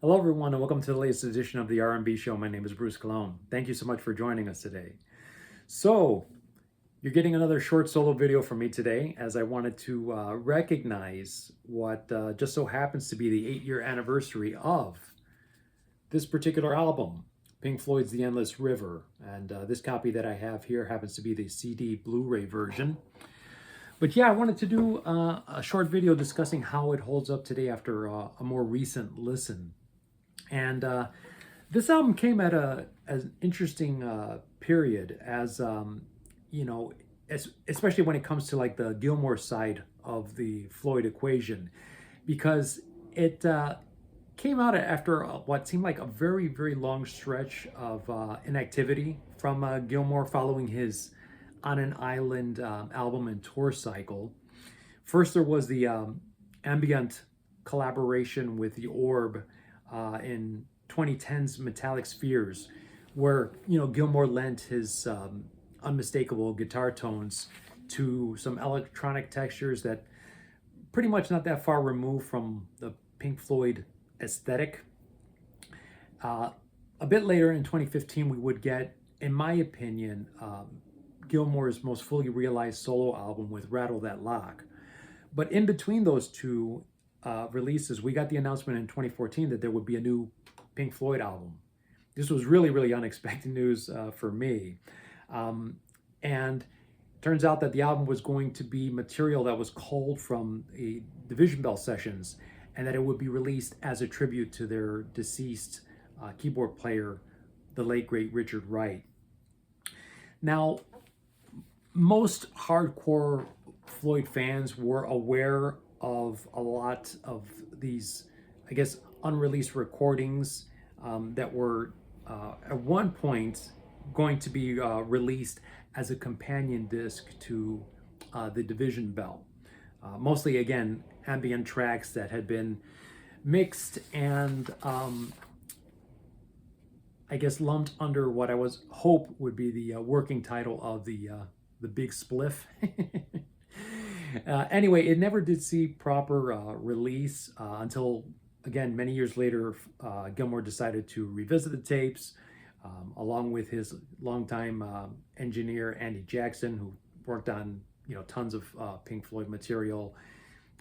Hello, everyone, and welcome to the latest edition of the R&B Show. My name is Bruce Cologne. Thank you so much for joining us today. So, you're getting another short solo video from me today, as I wanted to recognize what just so happens to be the 8-year anniversary of this particular album, Pink Floyd's The Endless River. And this copy that I have here happens to be the CD Blu-ray version. But yeah, I wanted to do a short video discussing how it holds up today after a more recent listen. And this album came at an interesting period, as especially when it comes to like the Gilmour side of the Floyd equation, because it came out after what seemed like a very, very long stretch of inactivity from Gilmour following his On an Island album and tour cycle. First, there was the ambient collaboration with the Orb in 2010's Metallic Spheres, where Gilmour lent his unmistakable guitar tones to some electronic textures that pretty much not that far removed from the Pink Floyd aesthetic. A bit later in 2015, we would get, in my opinion, Gilmour's most fully realized solo album with Rattle That Lock. But in between those two releases, we got the announcement in 2014 that there would be a new Pink Floyd album. This was really, really unexpected news for me. And turns out that the album was going to be material that was culled from the Division Bell sessions, and that it would be released as a tribute to their deceased keyboard player, the late, great Richard Wright. Now, most hardcore Floyd fans were aware of a lot of these, I guess, unreleased recordings that were at one point going to be released as a companion disc to the Division Bell. Mostly, again, ambient tracks that had been mixed and I guess lumped under what I was hope would be the working title of the Big Spliff. Anyway, it never did see proper release until, again, many years later, Gilmour decided to revisit the tapes along with his longtime engineer, Andy Jackson, who worked on tons of Pink Floyd material,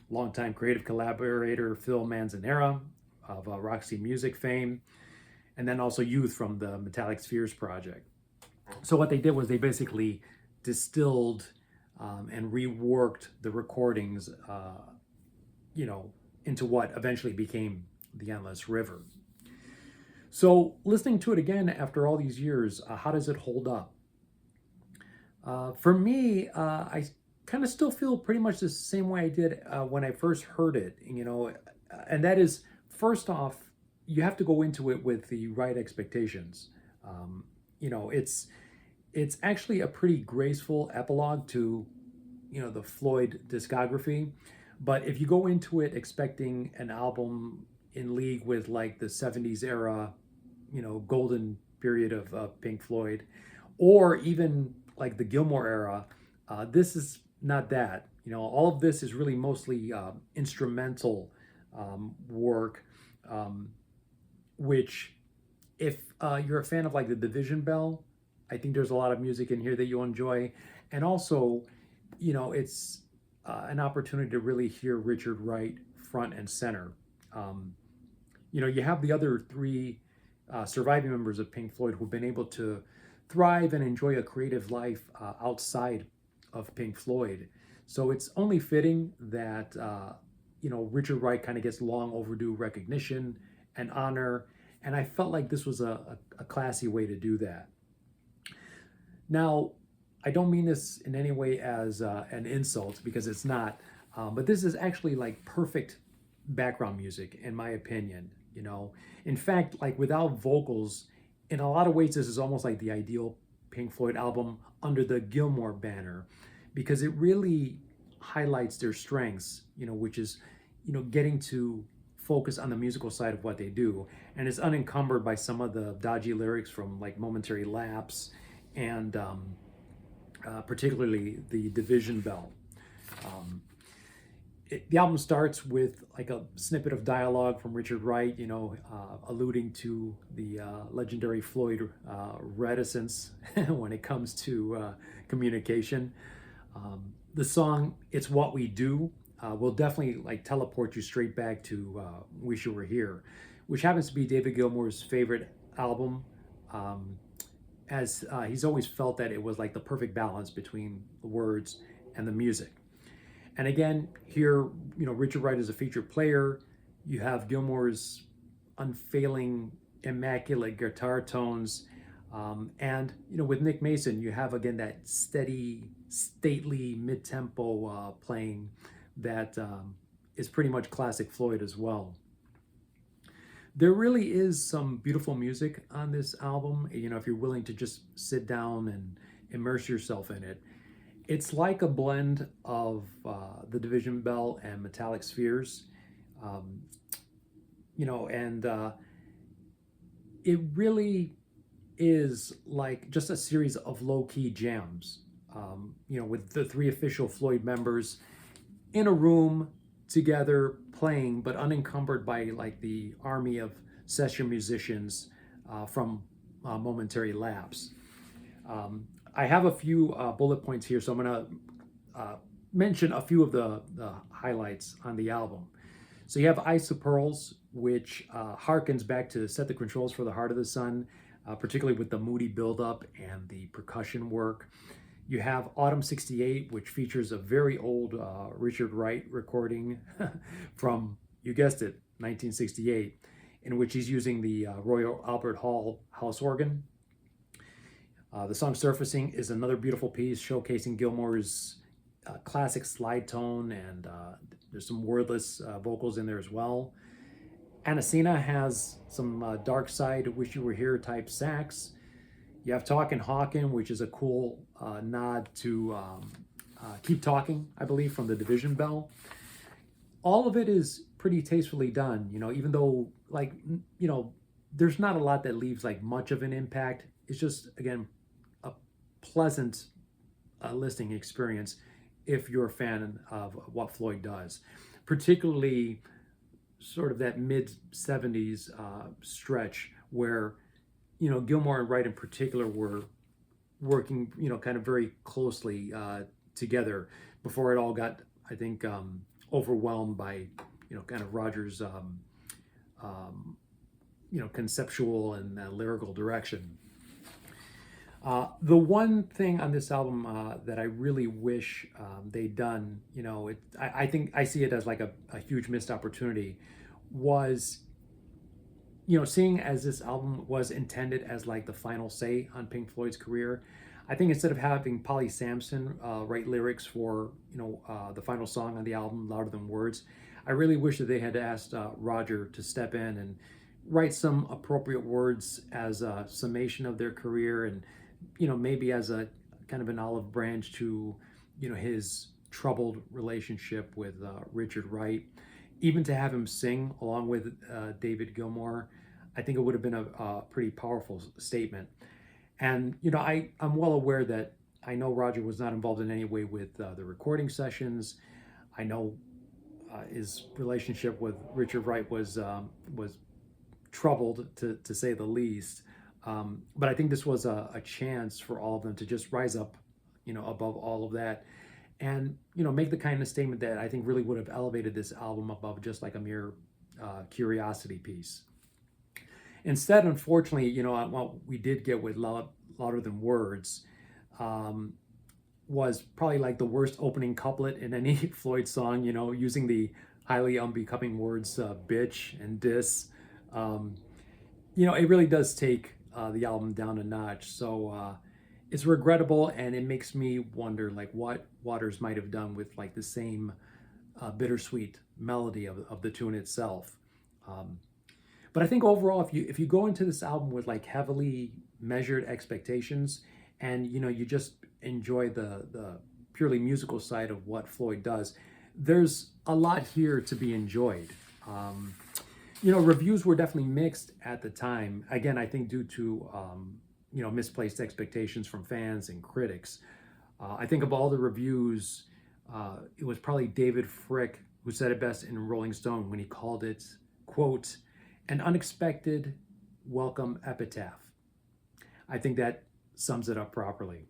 longtime creative collaborator Phil Manzanera of Roxy Music fame, and then also Youth from the Metallic Spheres project. So what they did was they basically distilled and reworked the recordings, into what eventually became The Endless River. So listening to it again after all these years, how does it hold up? For me, I kind of still feel pretty much the same way I did when I first heard it, and that is, first off, you have to go into it with the right expectations. It's actually a pretty graceful epilogue to the Floyd discography, but if you go into it expecting an album in league with like the 70s era golden period of Pink Floyd, or even like the Gilmour era, this is not that. All of this is really mostly instrumental work, which, if you're a fan of like the Division Bell, I think there's a lot of music in here that you'll enjoy. And also, it's an opportunity to really hear Richard Wright front and center. You have the other three surviving members of Pink Floyd who've been able to thrive and enjoy a creative life outside of Pink Floyd. So it's only fitting that, Richard Wright kind of gets long overdue recognition and honor. And I felt like this was a classy way to do that. Now, I don't mean this in any way as an insult, because it's not, but this is actually like perfect background music, in my opinion. In fact, like without vocals, in a lot of ways, this is almost like the ideal Pink Floyd album under the Gilmour banner, because it really highlights their strengths, which is, getting to focus on the musical side of what they do, and is unencumbered by some of the dodgy lyrics from like Momentary Lapse and particularly the Division Bell. The album starts with like a snippet of dialogue from Richard Wright, alluding to the legendary Floyd reticence when it comes to communication. The song "It's What We Do" will definitely like teleport you straight back to "Wish You Were Here," which happens to be David Gilmour's favorite album. Um, as he's always felt that it was like the perfect balance between the words and the music. And again, here, Richard Wright is a featured player. You have Gilmour's unfailing, immaculate guitar tones. And, with Nick Mason, you have, again, that steady, stately, mid-tempo playing that is pretty much classic Floyd as well. There really is some beautiful music on this album, if you're willing to just sit down and immerse yourself in it. It's like a blend of the Division Bell and Metallic Spheres, um, and it really is like just a series of low-key jams, with the three official Floyd members in a room together playing, but unencumbered by like the army of session musicians from momentary lapse. I have a few bullet points here, so I'm going to mention a few of the highlights on the album. So you have Ice of Pearls, which harkens back to Set the Controls for the Heart of the Sun, particularly with the moody buildup and the percussion work. You have Autumn 68, which features a very old Richard Wright recording from, you guessed it, 1968, in which he's using the Royal Albert Hall house organ. The song Surfacing is another beautiful piece showcasing Gilmour's classic slide tone, and there's some wordless vocals in there as well. Anacina has some Dark Side, Wish You Were Here type sax. You have Talkin' Hawkin', which is a cool nod to Keep Talking, I believe, from the Division Bell. All of it is pretty tastefully done, even though, there's not a lot that leaves, much of an impact. It's just, again, a pleasant listening experience if you're a fan of what Floyd does. Particularly sort of that mid-70s stretch where Gilmour and Wright in particular were working, kind of very closely together before it all got, I think, overwhelmed by, kind of Roger's, conceptual and lyrical direction. The one thing on this album that I really wish they'd done, I think I see it as like a huge missed opportunity, was seeing as this album was intended as like the final say on Pink Floyd's career, I think instead of having Polly Samson write lyrics for the final song on the album, Louder Than Words, I really wish that they had asked Roger to step in and write some appropriate words as a summation of their career, and maybe as a kind of an olive branch to his troubled relationship with Richard Wright. Even to have him sing along with David Gilmour, I think it would have been a pretty powerful statement. And I'm well aware that I know Roger was not involved in any way with the recording sessions. I know his relationship with Richard Wright was troubled, to say the least. But I think this was a chance for all of them to just rise up, above all of that, and make the kind of statement that I think really would have elevated this album above just like a mere curiosity piece. Instead, unfortunately, what we did get with Louder Than Words was probably like the worst opening couplet in any Floyd song, using the highly unbecoming words bitch and diss. It really does take the album down a notch. So it's regrettable, and it makes me wonder like what Waters might have done with like the same bittersweet melody of the tune itself. But I think overall, if you go into this album with like heavily measured expectations, and you just enjoy the purely musical side of what Floyd does, there's a lot here to be enjoyed. Reviews were definitely mixed at the time. Again, I think due to misplaced expectations from fans and critics. I think of all the reviews, it was probably David Frick who said it best in Rolling Stone when he called it, quote, an unexpected welcome epitaph. I think that sums it up properly.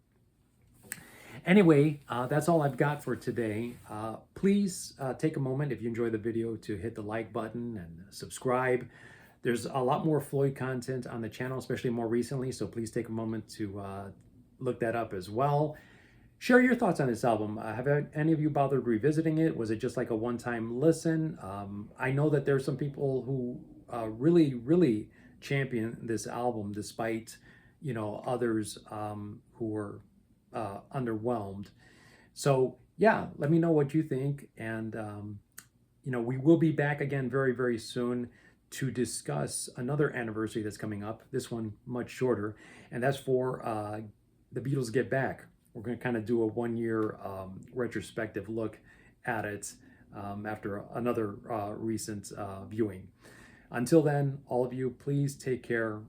Anyway, that's all I've got for today. Please take a moment, if you enjoy the video, to hit the like button and subscribe. There's a lot more Floyd content on the channel, especially more recently, so please take a moment to look that up as well. Share your thoughts on this album. Have any of you bothered revisiting it? Was it just like a one-time listen? I know that there's some people who really champion this album, despite others who were underwhelmed. So yeah, let me know what you think, and we will be back again very soon to discuss another anniversary that's coming up. This one much shorter, and that's for the Beatles Get Back. We're going to kind of do a one-year retrospective look at it after another recent viewing. Until then, all of you, please take care,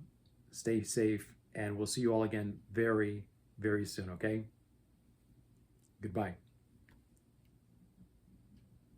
stay safe, and we'll see you all again very soon, okay? Goodbye.